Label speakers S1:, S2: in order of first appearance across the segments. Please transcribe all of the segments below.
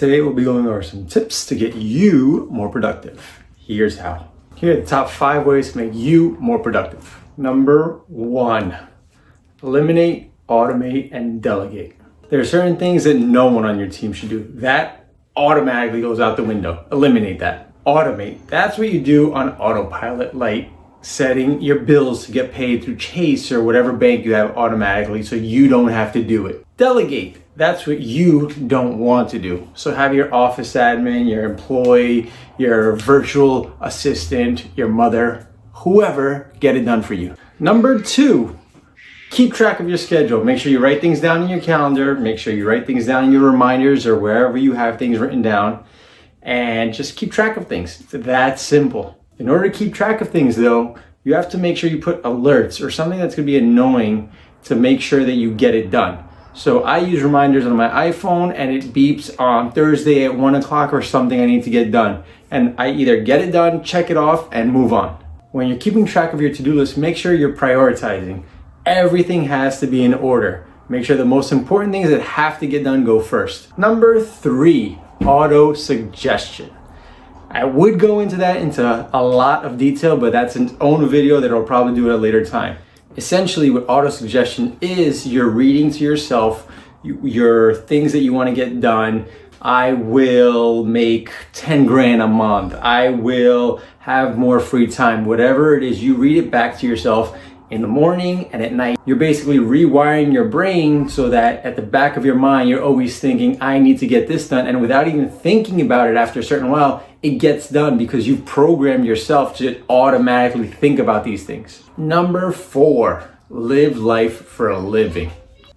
S1: Today we'll be going over some tips to get you more productive. Here's how. Here are the top 5 ways to make you more productive. Number 1, eliminate, automate, and delegate. There are certain things that no one on your team should do. That automatically goes out the window. Eliminate that. Automate. That's what you do on autopilot, like setting your bills to get paid through Chase or whatever bank you have automatically so you don't have to do it. Delegate. That's what you don't want to do. So have your office admin, your employee, your virtual assistant, your mother, whoever, get it done for you. Number 2, keep track of your schedule. Make sure you write things down in your calendar. Make sure you write things down in your reminders or wherever you have things written down. And just keep track of things. It's that simple. In order to keep track of things though, you have to make sure you put alerts or something that's going to be annoying to make sure that you get it done. So I use reminders on my iPhone and it beeps on Thursday at 1 o'clock or something I need to get done. And I either get it done, check it off, and move on. When you're keeping track of your to-do list, make sure you're prioritizing. Everything has to be in order. Make sure the most important things that have to get done go first. Number 3, auto-suggestion. I would go into a lot of detail, but that's its own video that I'll probably do at a later time. Essentially, what auto-suggestion is, you're reading to yourself your things that you want to get done. I will make 10 grand a month. I will have more free time. Whatever it is, you read it back to yourself in the morning and at night. You're basically rewiring your brain so that at the back of your mind, you're always thinking, I need to get this done. And without even thinking about it after a certain while, it gets done because you've programmed yourself to automatically think about these things. Number 4, live life for a living.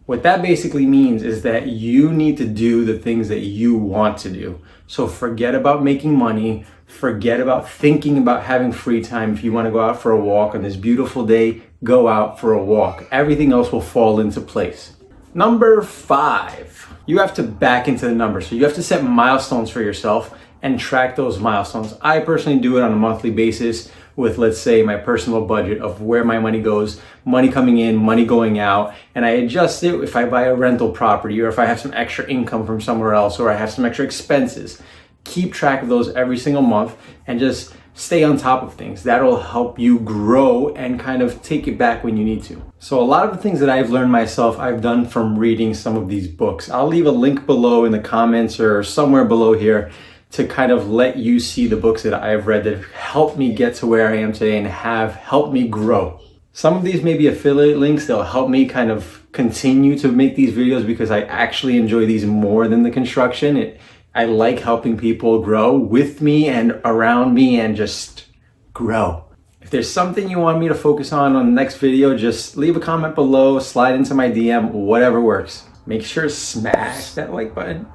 S1: What that basically means is that you need to do the things that you want to do. So forget about making money, forget about thinking about having free time. If you want to go out for a walk on this beautiful day, go out for a walk. Everything else will fall into place. Number 5, you have to back into the numbers. So you have to set milestones for yourself and track those milestones. I personally do it on a monthly basis with, let's say, my personal budget of where my money goes, money coming in, money going out, and I adjust it if I buy a rental property or if I have some extra income from somewhere else or I have some extra expenses. Keep track of those every single month and just stay on top of things. That'll help you grow and kind of take it back when you need to. So a lot of the things that I've learned myself, I've done from reading some of these books. I'll leave a link below in the comments or somewhere below here to kind of let you see the books that I've read that have helped me get to where I am today and have helped me grow. Some of these may be affiliate links. They'll help me kind of continue to make these videos because I actually enjoy these more than the construction. I like helping people grow with me and around me and just grow. If there's something you want me to focus on the next video, just leave a comment below, slide into my DM, whatever works. Make sure to smash that like button.